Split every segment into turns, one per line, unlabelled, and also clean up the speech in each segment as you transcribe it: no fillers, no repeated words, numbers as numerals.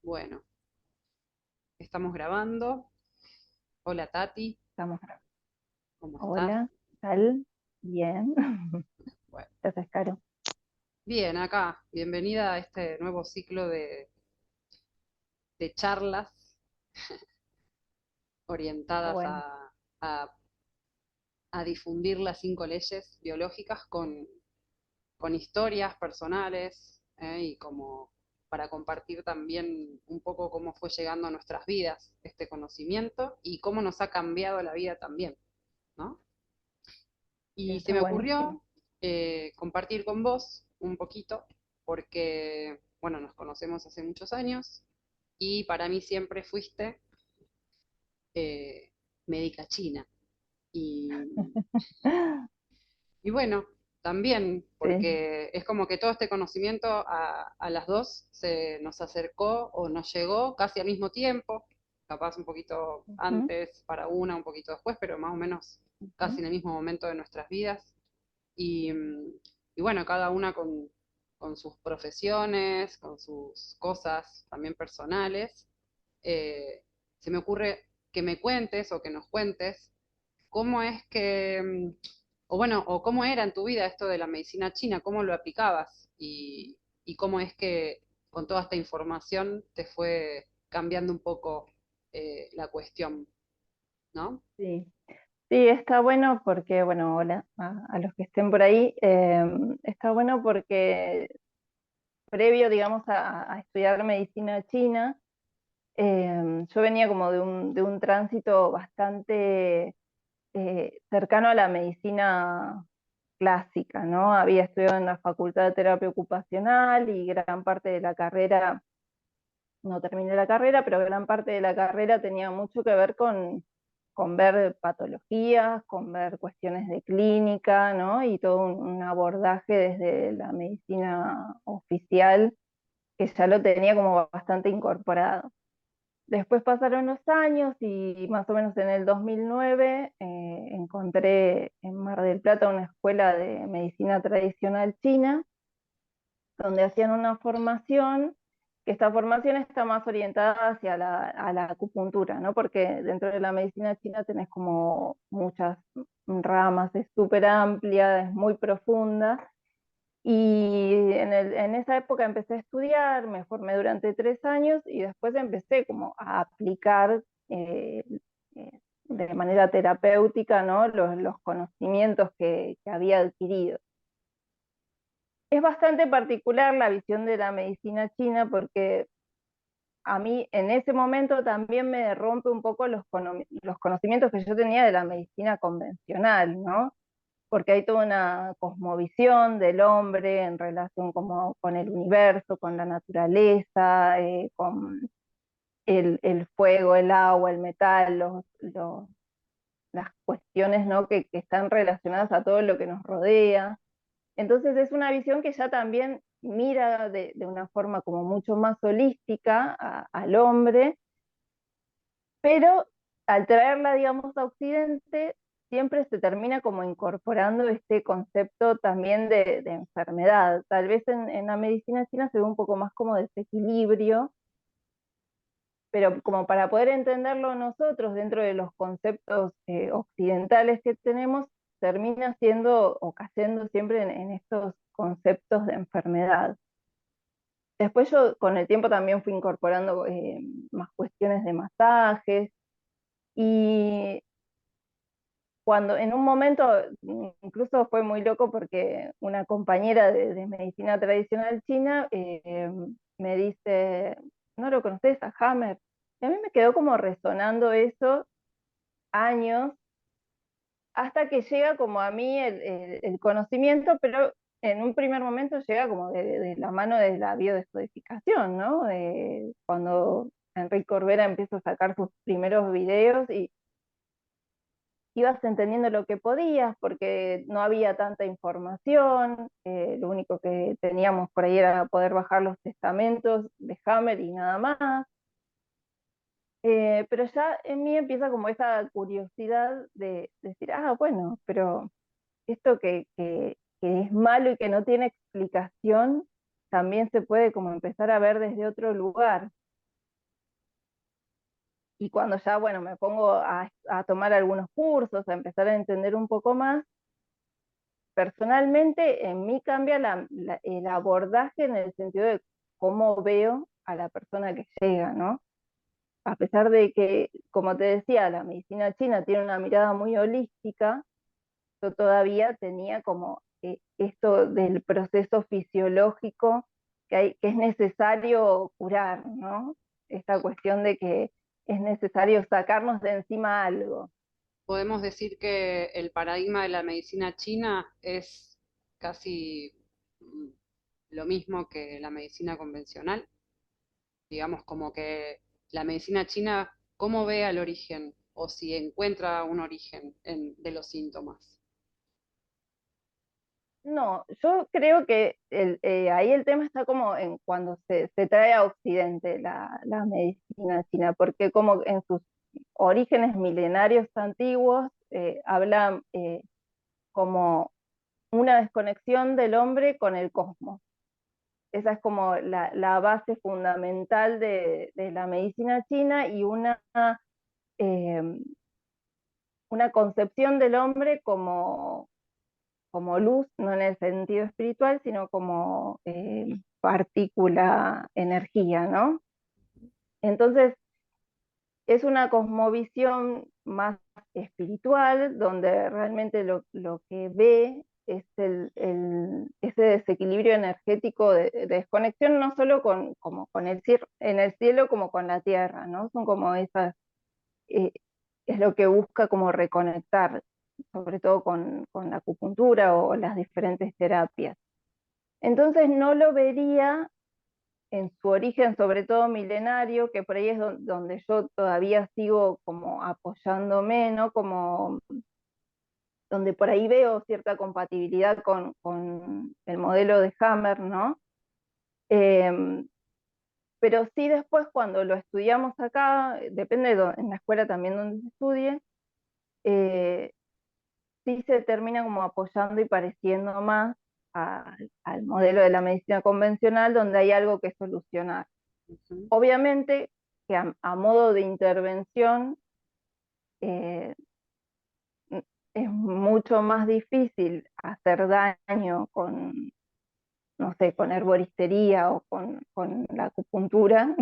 Bueno, estamos grabando. Hola Tati,
Estamos grabando.
¿cómo estás?
Hola, ¿qué tal? Bien.
Bueno,
Gracias, Caro.
bien, acá. Bienvenida a este nuevo ciclo de charlas
Está
orientadas
bueno.
a- a difundir las 5 leyes biológicas con historias personales, y como para compartir también un poco cómo fue llegando a nuestras vidas este conocimiento y cómo nos ha cambiado la vida también, ¿no? Y se
Está
me
buenísimo.
ocurrió compartir con vos un poquito, porque, bueno, nos conocemos hace muchos años y para mí siempre fuiste eh, médica china. Y, y bueno, también,
Sí.
porque es como que todo este conocimiento a las dos se nos acercó o nos llegó casi al mismo tiempo, capaz un poquito
Ujú,
antes para una, un poquito después, pero más o menos casi
ujú.
en el mismo momento de nuestras vidas. Y, y bueno, cada una con sus profesiones, con sus cosas también personales. Se me ocurre que me cuentes o que nos cuentes cómo es que, o bueno, o cómo era en tu vida esto de la medicina china, cómo lo aplicabas y cómo es que con toda esta información te fue cambiando un poco la cuestión, ¿no?
Sí. Sí, está bueno porque, bueno, hola a los que estén por ahí. Está bueno porque previo, digamos, a estudiar medicina china, yo venía como de un tránsito bastante cercano a la medicina clásica, ¿no? Había estudiado en la Facultad de Terapia Ocupacional y gran parte de la carrera, no terminé la carrera, pero gran parte de la carrera tenía mucho que ver con ver patologías, con ver cuestiones de clínica, ¿no? Y todo un abordaje desde la medicina oficial que ya lo tenía como bastante incorporado. Después pasaron los años y más o menos en el 2009 encontré en Mar del Plata una escuela de medicina tradicional china donde hacían una formación, que esta formación está más orientada hacia a la acupuntura, ¿no? Porque dentro de la medicina china tenés como muchas ramas, es súper amplia, es muy profunda. Y en esa época empecé a estudiar, me formé durante 3 años y después empecé como a aplicar de manera terapéutica, ¿no? Los conocimientos que había adquirido. Es bastante particular la visión de la medicina china porque a mí en ese momento también me rompe un poco los conocimientos que yo tenía de la medicina convencional, ¿no? Porque hay toda una cosmovisión del hombre en relación como con el universo, con la naturaleza, con el fuego, el agua, el metal, las cuestiones, ¿no? que están relacionadas a todo lo que nos rodea. Entonces es una visión que ya también mira de una forma como mucho más holística al hombre, pero al traerla, digamos, a Occidente, siempre se termina como incorporando este concepto también de enfermedad. Tal vez en la medicina china se ve un poco más como desequilibrio, pero como para poder entenderlo nosotros dentro de los conceptos occidentales que tenemos, termina siendo o cayendo siempre en estos conceptos de enfermedad. Después yo con el tiempo también fui incorporando más cuestiones de masajes y cuando en un momento, incluso fue muy loco porque una compañera de medicina tradicional china me dice, ¿no lo conoces a Hammer? Y a mí me quedó como resonando eso años, hasta que llega como a mí el conocimiento, pero en un primer momento llega como de la mano de la biodescodificación, ¿no? Cuando Enrique Corbera empieza a sacar sus primeros videos y ibas entendiendo lo que podías porque no había tanta información, lo único que teníamos por ahí era poder bajar los testamentos de Hammer y nada más. Pero ya en mí empieza como esa curiosidad de decir, ah, bueno, pero esto que es malo y que no tiene explicación, también se puede como empezar a ver desde otro lugar. y cuando ya, bueno, me pongo a tomar algunos cursos, a empezar a entender un poco más, personalmente en mí cambia el abordaje en el sentido de cómo veo a la persona que llega, ¿no? A pesar de que, como te decía, la medicina china tiene una mirada muy holística, yo todavía tenía como esto del proceso fisiológico que es necesario curar, ¿no? Esta cuestión de que es necesario sacarnos de encima algo.
Podemos decir que el paradigma de la medicina china es casi mm, lo mismo que la medicina convencional, digamos como que la medicina china, ¿cómo ve al origen o si encuentra un origen de los síntomas?
No, yo creo que ahí el tema está como en cuando se trae a Occidente la medicina china, porque como en sus orígenes milenarios antiguos habla como una desconexión del hombre con el cosmos. Esa es como la base fundamental de la medicina china y eh, una concepción del hombre como luz, no en el sentido espiritual, sino como partícula, energía, ¿no? Entonces, es una cosmovisión más espiritual, donde realmente lo que ve es ese desequilibrio energético de desconexión, no solo como con el cielo, en el cielo como con la tierra, ¿no? Son como esas, eh, es lo que busca como reconectar, sobre todo con la acupuntura o las diferentes terapias. Entonces no lo vería en su origen, sobre todo milenario, que por ahí es donde yo todavía sigo como apoyándome, ¿no? Como donde por ahí veo cierta compatibilidad con el modelo de Hammer, ¿no? Eh, pero sí después cuando lo estudiamos acá, depende en la escuela también donde se estudie, eh, sí se termina como apoyando y pareciendo más al modelo de la medicina convencional, donde hay algo que solucionar.
Ujú.
Obviamente que a modo de intervención eh, es mucho más difícil hacer daño con, no sé, con herboristería o con la acupuntura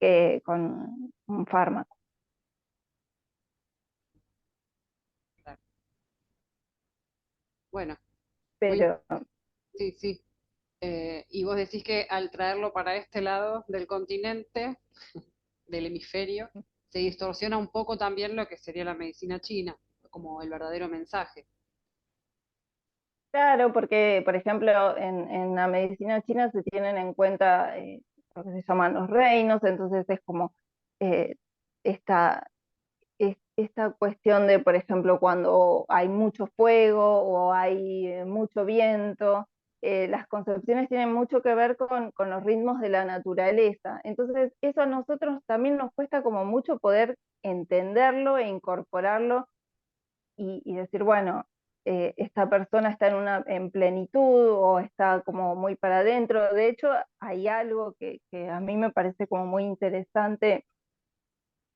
que con un fármaco.
Claro. Bueno, muy,
Pero
sí, sí. Y vos decís que al traerlo para este lado del continente, del hemisferio, se distorsiona un poco también lo que sería la medicina china, como el verdadero mensaje.
claro, porque por ejemplo en la medicina china se tienen en cuenta lo que se llaman los reinos, entonces es como eh, esta esta cuestión de, por ejemplo, cuando hay mucho fuego o hay mucho viento, las concepciones tienen mucho que ver con los ritmos de la naturaleza. Entonces, eso a nosotros también nos cuesta como mucho poder entenderlo e incorporarlo y decir, bueno, esta persona está en plenitud o está como muy para adentro. De hecho, hay algo que a mí me parece como muy interesante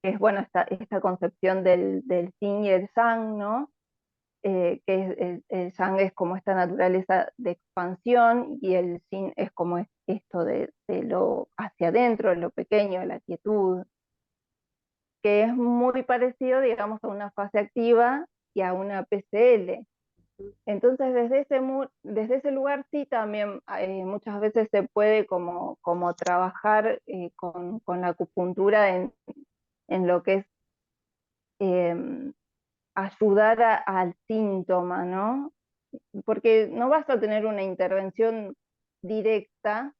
es bueno esta concepción del yin y el yang, ¿no? Que el yang es como esta naturaleza de expansión y el yin es como esto de lo hacia adentro, lo pequeño, la quietud, que es muy parecido, digamos, a una fase activa y a una PCL. Entonces, desde ese lugar sí también muchas veces se puede como trabajar con la acupuntura en lo que es eh, ayudar al síntoma, ¿no? Porque no vas a tener una intervención directa,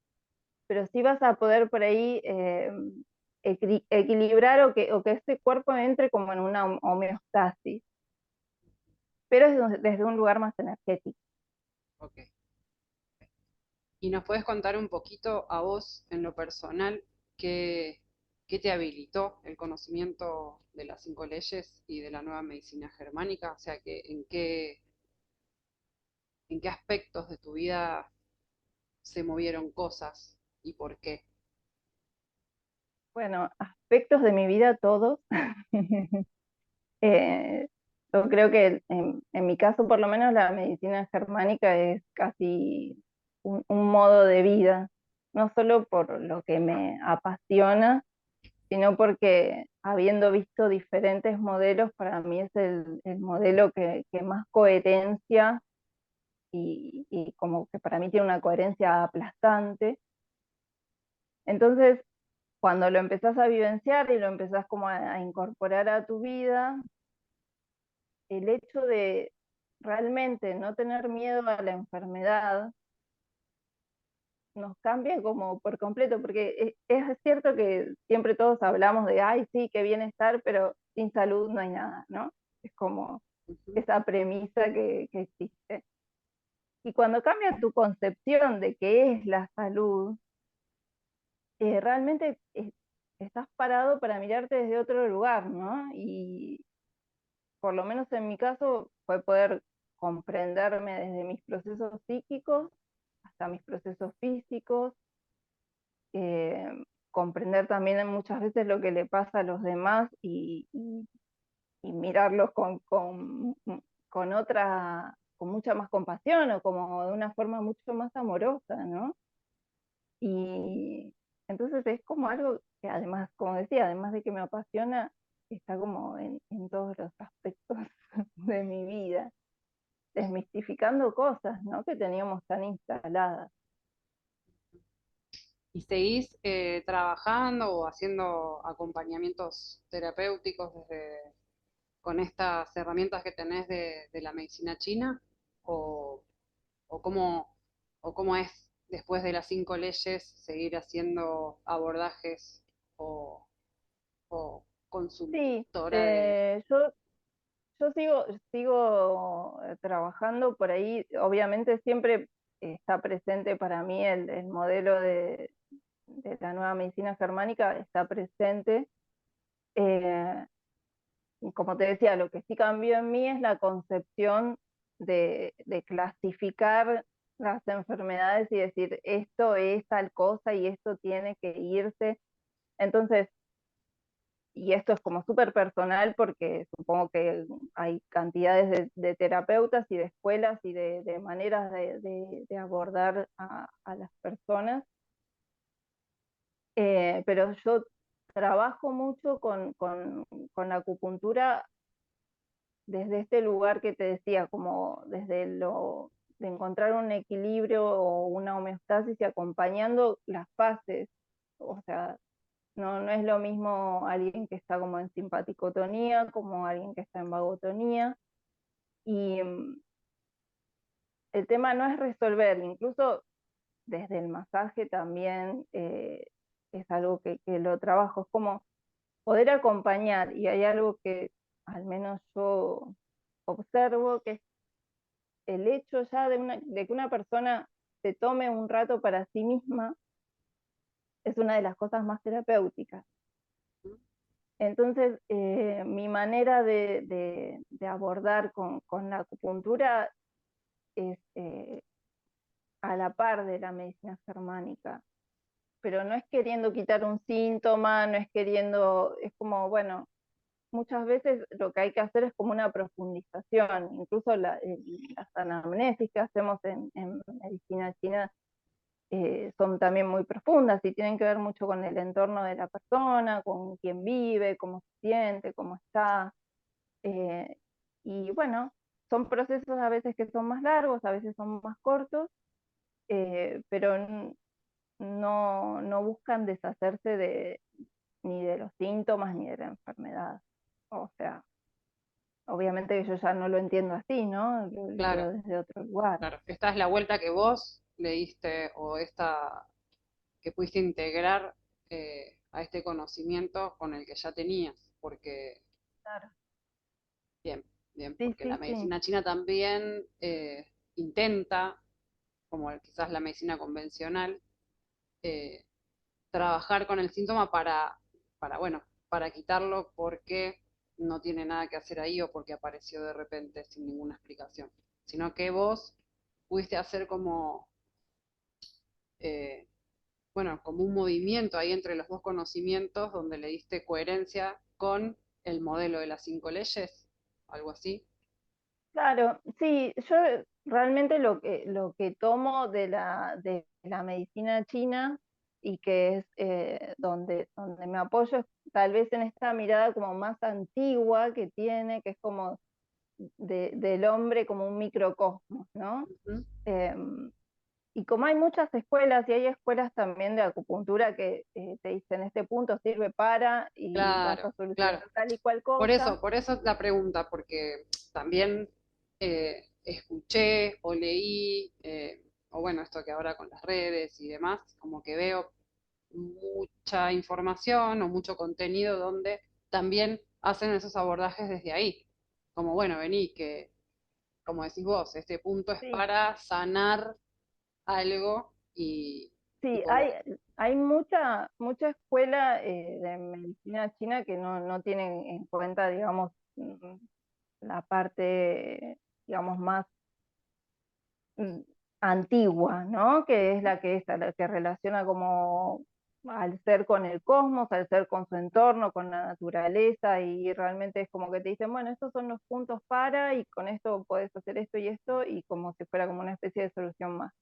pero sí vas a poder por ahí equilibrar o que este cuerpo entre como en una homeostasis, pero es desde un lugar más energético.
Ok. ¿Y nos puedes contar un poquito a vos, en lo personal, qué, qué te habilitó el conocimiento de las 5 leyes y de la nueva medicina germánica? O sea, que, en qué aspectos de tu vida se movieron cosas y por qué.
Bueno, aspectos de mi vida todos. Eh, yo creo que en mi caso, por lo menos, la medicina germánica es casi un modo de vida, no solo por lo que me apasiona, sino porque habiendo visto diferentes modelos, para mí es el modelo que más coherencia y como que para mí tiene una coherencia aplastante. Entonces, cuando lo empezás a vivenciar y lo empezás como a incorporar a tu vida, el hecho de realmente no tener miedo a la enfermedad nos cambia como por completo, porque es cierto que siempre todos hablamos de, ay, sí, qué bienestar, pero sin salud no hay nada, ¿no? Es como
Ujú.
esa premisa que existe. Y cuando cambia tu concepción de qué es la salud, realmente estás parado para mirarte desde otro lugar, ¿no? Y por lo menos en mi caso fue poder comprenderme desde mis procesos psíquicos hasta mis procesos físicos, eh, comprender también muchas veces lo que le pasa a los demás y mirarlos con otra, con mucha más compasión o como de una forma mucho más amorosa, ¿no? Y entonces es como algo que además, como decía, además de que me apasiona, está como en todos los aspectos de mi vida, desmistificando cosas, ¿no? Que teníamos tan instaladas.
¿Y seguís trabajando o haciendo acompañamientos terapéuticos con estas herramientas que tenés de la medicina china? ¿O, o cómo, o cómo es después de las 5 leyes seguir haciendo abordajes o, o
Sí,
consultora de...
yo sigo trabajando por ahí, obviamente siempre está presente para mí el modelo de la nueva medicina germánica, está presente. Eh, Como te decía, lo que sí cambió en mí es la concepción de clasificar las enfermedades y decir esto es tal cosa y esto tiene que irse. Entonces, y esto es como súper personal porque supongo que hay cantidades de terapeutas y de escuelas y de maneras de abordar a las personas, pero yo trabajo mucho con la acupuntura desde este lugar que te decía, como desde lo de encontrar un equilibrio o una homeostasis y acompañando las fases. O sea, no es lo mismo alguien que está como en simpaticotonía como alguien que está en vagotonía. Y el tema no es resolver, incluso desde el masaje también es algo que lo trabajo, es como poder acompañar. Y hay algo que al menos yo observo, que es el hecho ya de que una persona se tome un rato para sí misma es una de las cosas más terapéuticas. Entonces, mi manera de abordar con la acupuntura es a la par de la medicina germánica, pero no es queriendo quitar un síntoma, no es queriendo, es como, bueno, muchas veces lo que hay que hacer es como una profundización, incluso las anamnesis que hacemos en medicina china son también muy profundas y tienen que ver mucho con el entorno de la persona, con quién vive, cómo se siente, cómo está. eh, y bueno, son procesos a veces que son más largos, a veces son más cortos, pero no buscan deshacerse ni de los síntomas ni de la enfermedad. O sea, obviamente que yo ya no lo entiendo así, ¿no? Lo
Claro,
veo desde otro lugar.
claro. Esta es la vuelta que vos le diste o esta que pudiste integrar a este conocimiento con el que ya tenías, porque,
Claro.
bien, bien,
Sí,
porque la
sí, sí.
medicina china también intenta, como quizás la medicina convencional, eh, trabajar con el síntoma bueno, para quitarlo porque no tiene nada que hacer ahí o porque apareció de repente sin ninguna explicación, sino que vos pudiste hacer como eh, bueno, como un movimiento ahí entre los dos conocimientos donde le diste coherencia con el modelo de las 5 leyes, algo así.
Claro, sí, yo realmente lo que tomo de la medicina china y que es donde me apoyo es tal vez en esta mirada como más antigua que tiene, que es como del hombre como un microcosmos, ¿no?
Ujú.
Y como hay muchas escuelas, y hay escuelas también de acupuntura que te dicen, este punto sirve para, y vas
Claro,
a solucionar
claro.
tal y cual cosa.
Por eso la pregunta, porque también escuché o leí, o bueno, esto que ahora con las redes y demás, como que veo mucha información o mucho contenido donde también hacen esos abordajes desde ahí. Como, bueno, vení, que, como decís vos, este punto es
Sí,
para sanar algo y
sí,
como,
hay mucha escuela de medicina china que no tienen en cuenta, digamos, la parte, digamos, más mm, antigua, ¿no? Que es la que relaciona como al ser con el cosmos, al ser con su entorno, con la naturaleza, y realmente es como que te dicen, bueno, estos son los puntos para, y con esto puedes hacer esto, y como si fuera como una especie de solución más.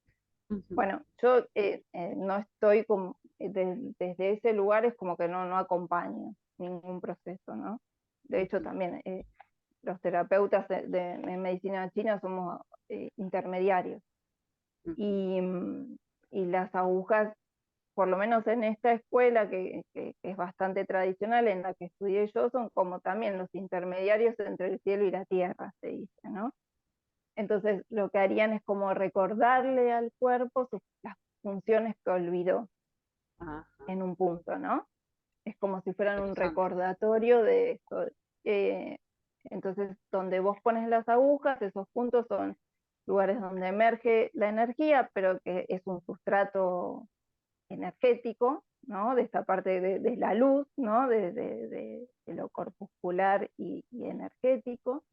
ujú,
Bueno, yo no estoy desde ese lugar, es como que no acompaño ningún proceso, ¿no? De hecho,
ujú,
también los terapeutas de medicina china somos intermediarios.
ujú,
Y las agujas, por lo menos en esta escuela que es bastante tradicional, en la que estudié yo, son como también los intermediarios entre el cielo y la tierra, se dice, ¿no? Entonces, lo que harían es como recordarle al cuerpo las funciones que olvidó
ajá,
en un punto, ¿no? Es como si fueran un
interesante.
recordatorio de eso. Eh, entonces, donde vos pones las agujas, esos puntos son lugares donde emerge la energía, pero que es un sustrato energético, ¿no? De esta parte de la luz, ¿no? De lo corpuscular y energético.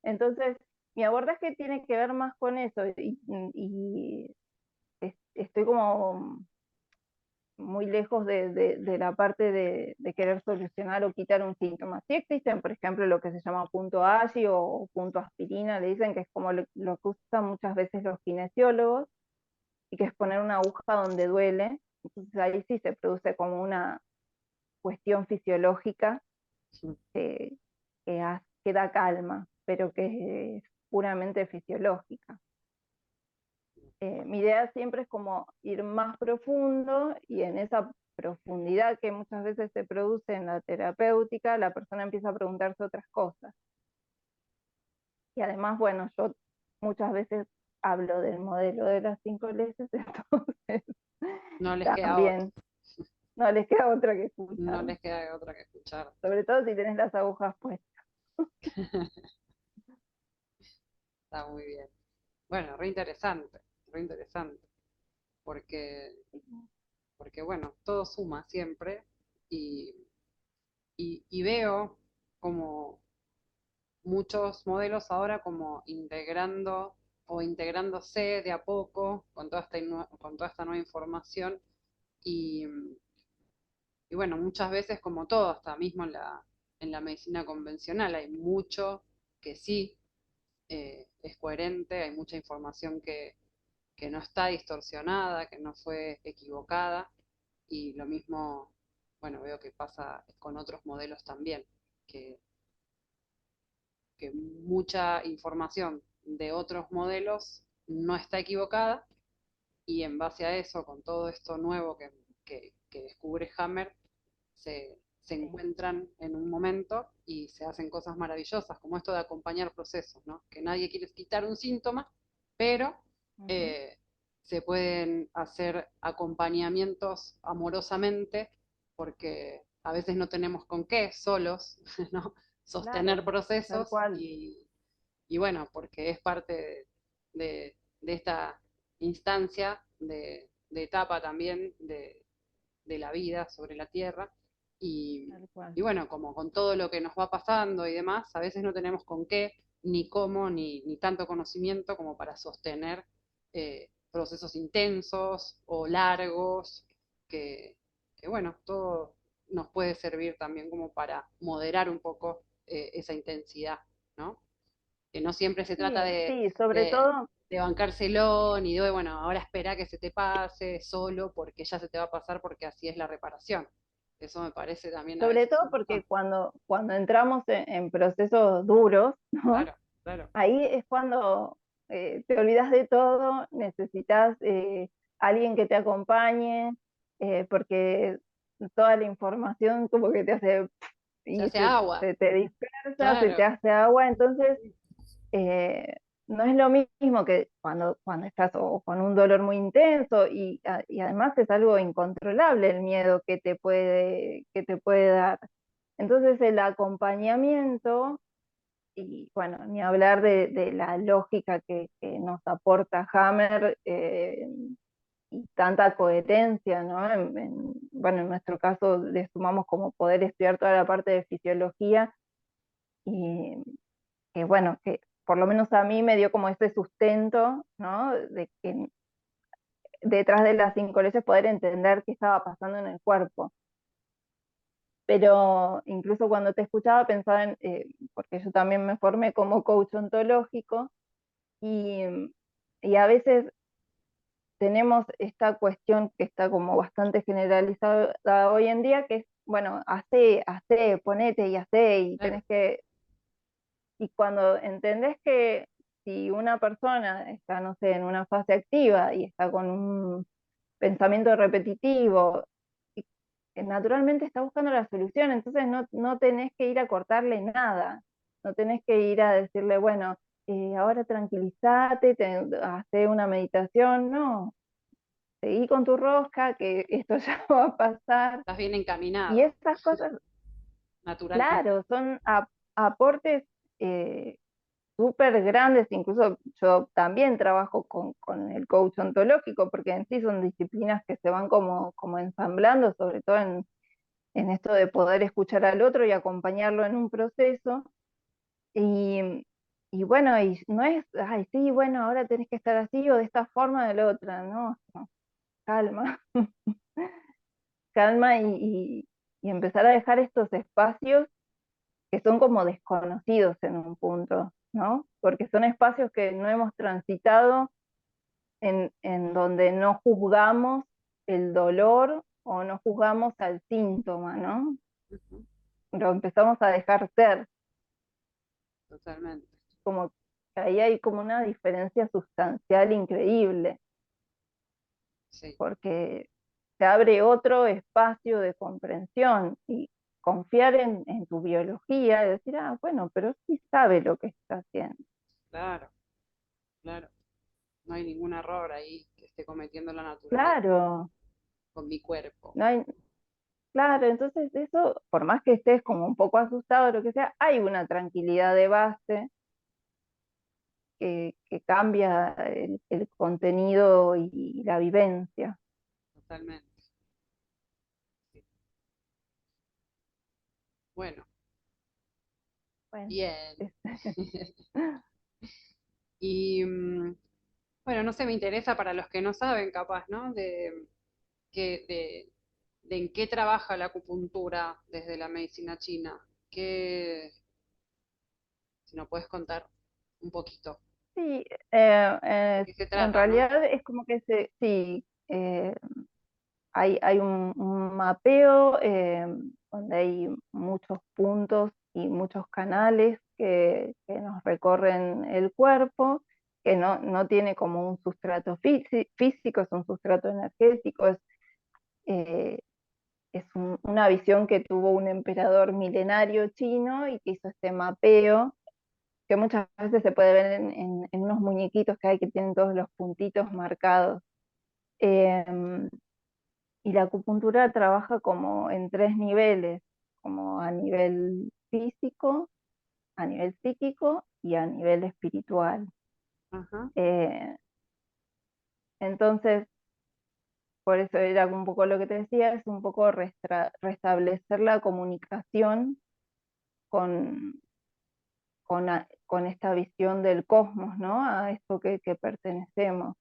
Entonces, mi abordaje tiene que ver más con eso, y estoy como muy lejos de la parte de querer solucionar o quitar un síntoma. Sí existen, por ejemplo, lo que se llama punto ASI o punto aspirina, le dicen que es como lo que usan muchas veces los kinesiólogos, y que es poner una aguja donde duele. Entonces ahí sí se produce como una cuestión fisiológica
Ujú,
eh, que da calma, pero que es puramente fisiológica. Mi idea siempre es como ir más profundo, y en esa profundidad que muchas veces se produce en la terapéutica, la persona empieza a preguntarse otras cosas. Y además, bueno, yo muchas veces hablo del modelo de las 5 leyes, entonces
no les queda otra,
también no les queda otra que
no
escuchar,
les queda otra que escuchar.
sobre todo si tenés las agujas puestas.
Está muy bien. Bueno, re interesante, porque, porque bueno, todo suma siempre y, y veo como muchos modelos ahora como integrando o integrándose de a poco con toda con toda esta nueva información y, y bueno, muchas veces como todo, hasta mismo en la medicina convencional hay mucho que sí es coherente, hay mucha información que no está distorsionada, que no fue equivocada, y lo mismo, bueno, veo que pasa con otros modelos también, que, que mucha información de otros modelos no está equivocada, y en base a eso, con todo esto nuevo que descubre Hammer, se
Sí.
encuentran en un momento y se hacen cosas maravillosas, como esto de acompañar procesos, ¿no? Que nadie quiere quitar un síntoma, pero
Ujú.
eh, se pueden hacer acompañamientos amorosamente, porque a veces no tenemos con qué solos, ¿no? Sostener
Claro, tal
procesos
cual,
y bueno, porque es parte de esta instancia, de etapa también de la vida sobre la Tierra. Y,
tal cual.
y bueno, como con todo lo que nos va pasando y demás, a veces no tenemos con qué, ni cómo, ni tanto conocimiento como para sostener procesos intensos o largos. que, que bueno, todo nos puede servir también como para moderar un poco esa intensidad, ¿no? Que no siempre se trata
Sí, sí, sobre todo,
de bancárselo, ni de, bueno, ahora espera que se te pase solo porque ya se te va a pasar porque así es la reparación. Eso me parece también a
sobre
veces
todo
un
porque
montón.
cuando entramos en procesos duros, ¿no?
Claro, claro,
Ahí es cuando te olvidas de todo, necesitas alguien que te acompañe, porque toda la información como que te hace
se
y
hace agua,
se te dispersa, se te
claro.
hace agua, entonces eh, no es lo mismo que cuando estás o con un dolor muy intenso y además es algo incontrolable el miedo que te puede dar. Entonces el acompañamiento, y bueno, ni hablar de la lógica que nos aporta Hammer y tanta coherencia, ¿no? Bueno, en nuestro caso le sumamos como poder estudiar toda la parte de fisiología y que bueno, que por lo menos a mí me dio como ese sustento, ¿no? De que detrás de las 5 leyes poder entender qué estaba pasando en el cuerpo. Pero incluso cuando te escuchaba pensaba porque yo también me formé como coach ontológico y, y a veces tenemos esta cuestión que está como bastante generalizada hoy en día, que es, bueno, hace, ponete y hace, y
Claro,
tenés que. Y cuando entendés que si una persona está, no sé, en una fase activa y está con un pensamiento repetitivo, y que naturalmente está buscando la solución, entonces no tenés que ir a cortarle nada, no tenés que ir a decirle, bueno, ahora tranquilízate, hace una meditación, no, seguí con tu rosca, que esto ya va a pasar.
estás bien
Y
encaminado,
estas cosas,
naturalmente.
claro, son aportes eh, súper grandes, incluso yo también trabajo con el coach ontológico, porque en sí son disciplinas que se van como ensamblando, sobre todo en esto de poder escuchar al otro y acompañarlo en un proceso. Y, y bueno, y no es, ay, sí, bueno, ahora tenés que estar así o de esta forma o de la otra, no, no, calma, calma y empezar a dejar estos espacios que son como desconocidos en un punto, ¿no? Porque son espacios que no hemos transitado en donde no juzgamos el dolor o no juzgamos al síntoma, ¿no?
Ujú,
Lo empezamos a dejar ser,
totalmente,
como que ahí hay como una diferencia sustancial increíble,
sí,
porque se abre otro espacio de comprensión y confiar en tu biología y decir, ah, bueno, pero sí sabe lo que está haciendo.
claro, claro. No hay ningún error ahí que esté cometiendo la naturaleza
Claro,
con mi cuerpo.
no hay, claro, entonces eso, por más que estés como un poco asustado o lo que sea, hay una tranquilidad de base que cambia el contenido y la vivencia.
Totalmente. Sí. Bueno,
Bueno,
bien.
es-
Y bueno, no sé, me interesa para los que no saben, capaz, ¿no? Que, de en qué trabaja la acupuntura desde la medicina china. ¿Qué, si nos puedes contar un poquito?
sí,
¿De qué se
en
trata, no?
realidad es como que sí, hay un mapeo donde hay muchos puntos y muchos canales que nos recorren el cuerpo, que no tiene como un sustrato físico, es un sustrato energético, eh, es una visión que tuvo un emperador milenario chino y que hizo este mapeo, que muchas veces se puede ver en unos muñequitos que hay que tienen todos los puntitos marcados. Em, y la acupuntura trabaja como en 3 niveles, como a nivel físico, a nivel psíquico y a nivel espiritual.
Ajá,
Eh, entonces, por eso era un poco lo que te decía, es un poco restablecer la comunicación con, con esta visión del cosmos, ¿no? A esto que pertenecemos.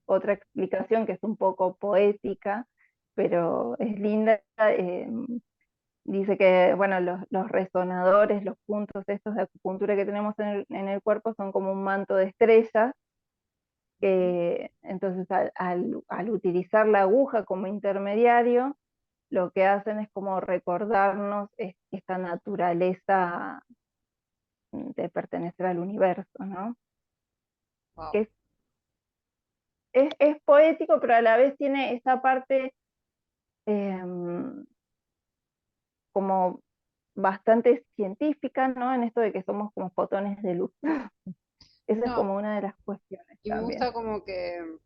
Otra explicación que es un poco poética pero es linda. Dice que, bueno, los resonadores, los puntos estos de acupuntura que tenemos en el cuerpo son como un manto de estrellas, entonces al utilizar la aguja como intermediario, lo que hacen es como recordarnos esta naturaleza de pertenecer al universo, ¿no?
Wow.
Que es poético, pero a la vez tiene esa parte como bastante científica, ¿no? En esto de que somos como fotones de luz. Esa es
No,
como una de las cuestiones
y me
también.
gusta como que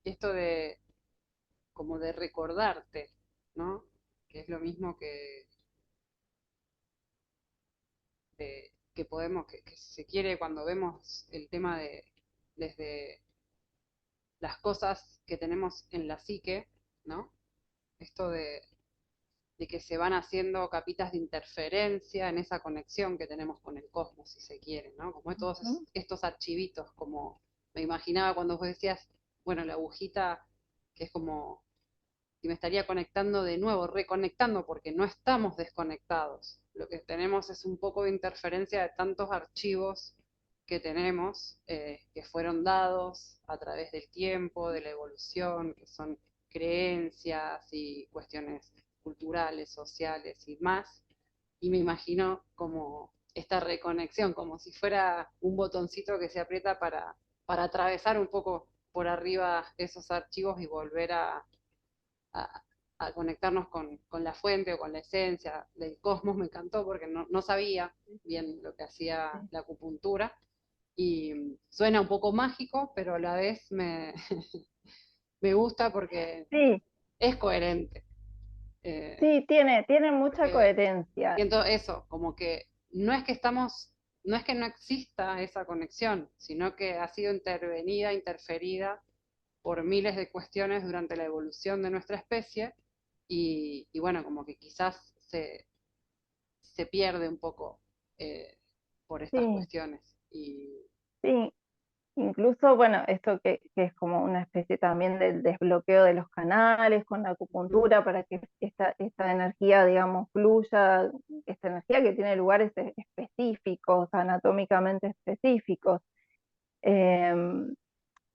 esto de como de recordarte, ¿no? Que es lo mismo que podemos, que se quiere cuando vemos el tema de desde las cosas que tenemos en la psique, ¿no? Esto de que se van haciendo capitas de interferencia en esa conexión que tenemos con el cosmos, si se quiere, ¿no? Como todos
Ujú.
estos archivitos, como me imaginaba cuando vos decías, bueno, la agujita, que es como y me estaría conectando de nuevo, reconectando, porque no estamos desconectados. Lo que tenemos es un poco de interferencia de tantos archivos que tenemos, que fueron dados a través del tiempo, de la evolución, que son creencias y cuestiones culturales, sociales y más. Y me imagino como esta reconexión, como si fuera un botoncito que se aprieta para atravesar un poco por arriba esos archivos y volver a, a conectarnos con la fuente o con la esencia del cosmos. Me encantó porque no sabía bien lo que hacía
Sí,
la acupuntura y suena un poco mágico, pero a la vez me gusta porque
sí,
es coherente. Eh,
sí, tiene mucha
porque
coherencia.
siento eso, como que no es que no exista esa conexión, sino que ha sido intervenida, interferida por miles de cuestiones durante la evolución de nuestra especie y bueno, como que quizás se pierde un poco eh, por estas
Sí,
cuestiones. Y
sí. Incluso, bueno, esto que es como una especie también del desbloqueo de los canales con la
mm,
acupuntura para que esta energía, digamos, fluya, esta energía que tiene lugares específicos, anatómicamente específicos. Em,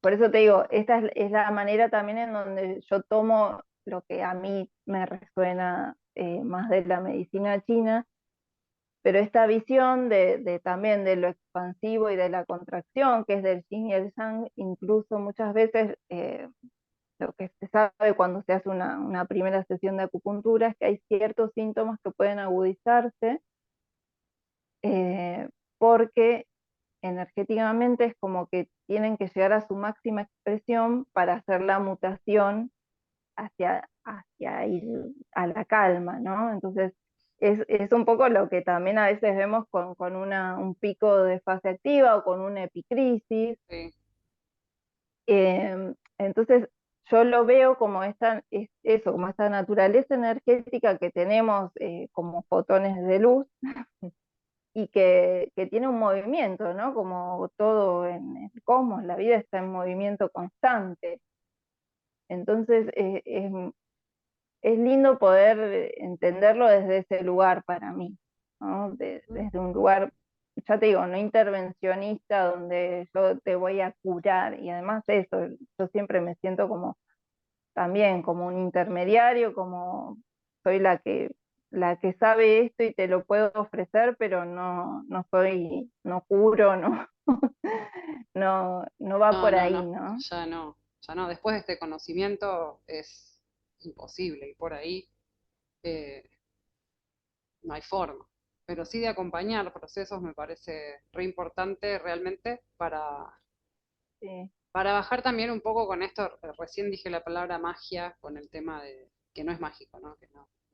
por eso te digo, esta es la manera también en donde yo tomo lo que a mí me resuena más de la medicina china, pero esta visión también de lo expansivo y de la contracción, que es del yin y el yang, incluso muchas veces lo que se sabe cuando se hace una primera sesión de acupuntura es que hay ciertos síntomas que pueden agudizarse eh, porque energéticamente es como que tienen que llegar a su máxima expresión para hacer la mutación hacia ir a la calma, ¿no? Entonces, es un poco lo que también a veces vemos con un pico de fase activa o con una epicrisis.
sí,
Entonces, yo lo veo como eso, como esta naturaleza energética que tenemos como fotones de luz y que tiene un movimiento, ¿no? Como todo en el cosmos, la vida está en movimiento constante. Entonces, es lindo poder entenderlo desde ese lugar para mí, ¿no?
mm,
Desde un lugar, ya te digo, no intervencionista, donde yo te voy a curar, y además de eso, yo siempre me siento como también como un intermediario, como soy la que sabe esto y te lo puedo ofrecer, pero no curo, no, no va
no,
por
no,
ahí,
no,
¿no?
ya no, ya no. Después de este conocimiento es imposible y por ahí eh, no hay forma. Pero sí de acompañar procesos me parece re importante realmente
Sí,
para bajar también un poco con esto, recién dije la palabra magia con el tema de que no es mágico, ¿no?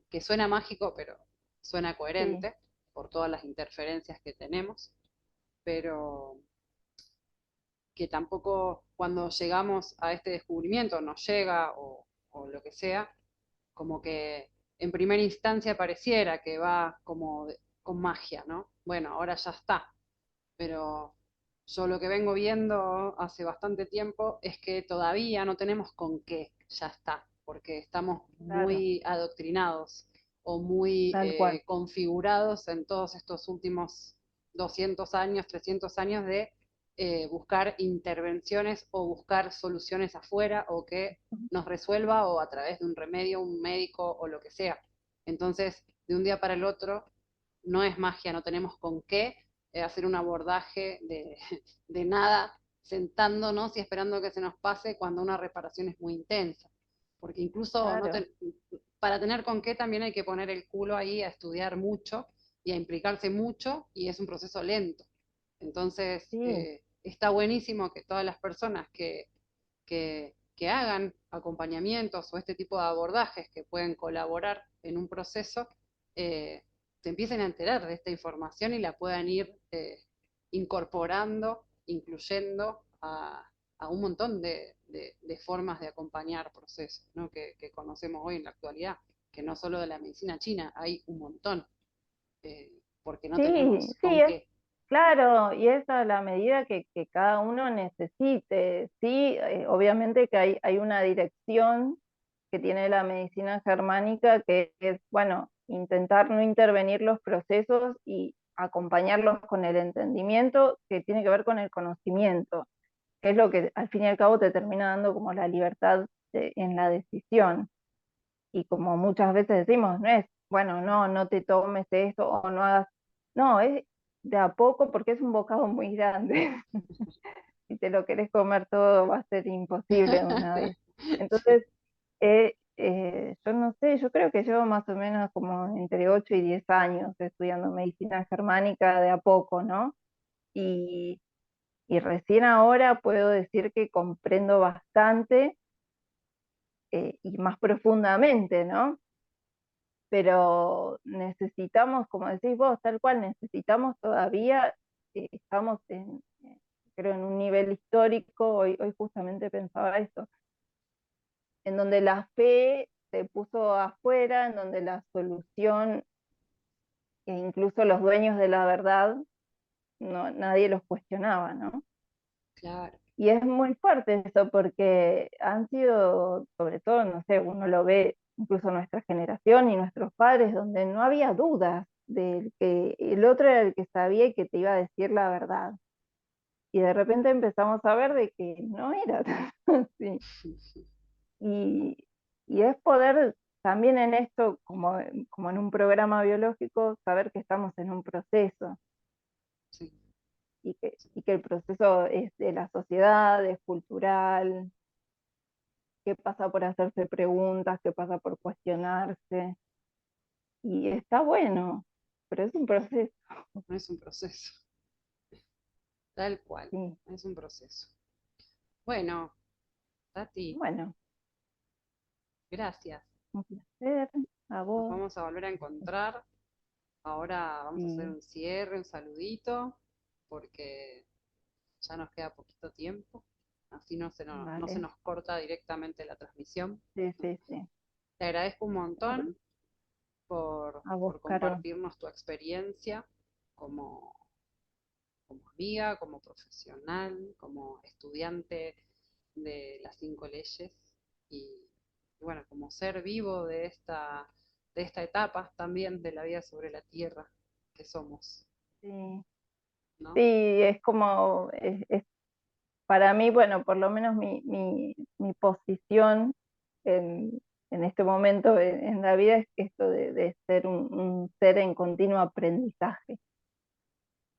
Que suena mágico, pero suena
sí,
coherente por todas las interferencias que tenemos, pero que tampoco cuando llegamos a este descubrimiento nos llega o lo que sea, como que en primera instancia pareciera que va como con magia, ¿no? Bueno, ahora ya está, pero yo lo que vengo viendo hace bastante tiempo es que todavía no tenemos con qué, ya está, porque estamos
Claro,
muy adoctrinados o muy
tal cual.
configurados en todos estos últimos 200 años, 300 años de buscar intervenciones o buscar soluciones afuera o que nos resuelva o a través de un remedio, un médico o lo que sea. Entonces, de un día para el otro, no es magia, no tenemos con qué hacer un abordaje de nada, sentándonos y esperando que se nos pase cuando una reparación es muy intensa. Porque incluso no
Claro,
te, para tener con qué también hay que poner el culo ahí a estudiar mucho y a implicarse mucho y es un proceso lento. Entonces,
sí,
está buenísimo que todas las personas que hagan acompañamientos o este tipo de abordajes que pueden colaborar en un proceso, eh, se empiecen a enterar de esta información y la puedan ir incorporando, incluyendo a un montón de formas de acompañar procesos, ¿no? que conocemos hoy en la actualidad, que no solo de la medicina china, hay un montón, porque no
sí,
tenemos
sí,
con
es
qué.
claro, y es a la medida que cada uno necesite. Sí, obviamente que hay una dirección que tiene la medicina germánica que es, bueno, intentar no intervenir los procesos y acompañarlos con el entendimiento que tiene que ver con el conocimiento, que es lo que al fin y al cabo te termina dando como la libertad en la decisión. Y como muchas veces decimos, no es, bueno, no, no te tomes esto o no hagas, no, es de a poco porque es un bocado muy grande. Si te lo querés comer todo va a ser imposible de una vez.
Sí,
Entonces, yo no sé, yo creo que llevo más o menos como entre 8 y 10 años estudiando medicina germánica de a poco, ¿no? Y, y recién ahora puedo decir que comprendo bastante y más profundamente, ¿no? Pero necesitamos, como decís vos, tal cual, necesitamos todavía, estamos creo en un nivel histórico, hoy justamente pensaba esto, en donde la fe se puso afuera, en donde la solución, e incluso los dueños de la verdad, no, nadie los cuestionaba, ¿no?
claro,
Y es muy fuerte eso porque han sido, sobre todo, no sé, uno lo ve incluso nuestra generación y nuestros padres, donde no había dudas de que el otro era el que sabía y que te iba a decir la verdad. Y de repente empezamos a ver de que no era tan así. Y, y es poder también en esto, como en un programa biológico, saber que estamos en un proceso
sí, sí,
y que el proceso es de la sociedad, es cultural, que pasa por hacerse preguntas, que pasa por cuestionarse. Y está bueno, pero es un proceso.
no es un proceso, tal cual,
Sí.
es un proceso. Bueno, Tati,
Bueno,
gracias.
un placer a
Nos
vos.
vamos a volver a encontrar. Ahora vamos a hacer
Sí,
un cierre, un saludito, porque ya nos queda poquito tiempo. Así no se
vale.
nos corta directamente la transmisión.
Sí, sí, sí.
Te agradezco un montón
A vos,
por
Caro.
compartirnos tu experiencia como, como amiga, como profesional, como estudiante de las 5 leyes y bueno, como ser vivo de esta etapa también de la vida sobre la tierra que somos,
Sí,
¿no?
sí, es como, para mí, bueno, por lo menos mi posición en, en este momento en la vida es esto de ser un ser en continuo aprendizaje.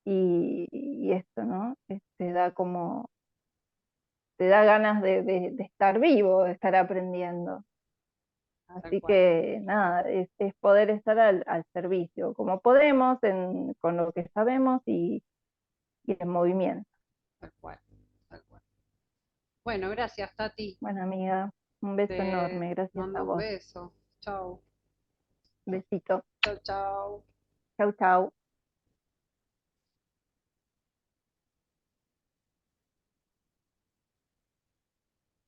Y esto, ¿no? Te da como, te da ganas de estar vivo, de estar aprendiendo.
Tal
Así
cual,
que nada, es poder estar al servicio, como podemos, con lo que sabemos y en movimiento.
tal cual, tal cual. Bueno, gracias, Tati.
Bueno, amiga, un beso
Te
enorme, gracias a
mando un
vos.
beso. Chau,
Besito.
chau, chau.
Chau, chau.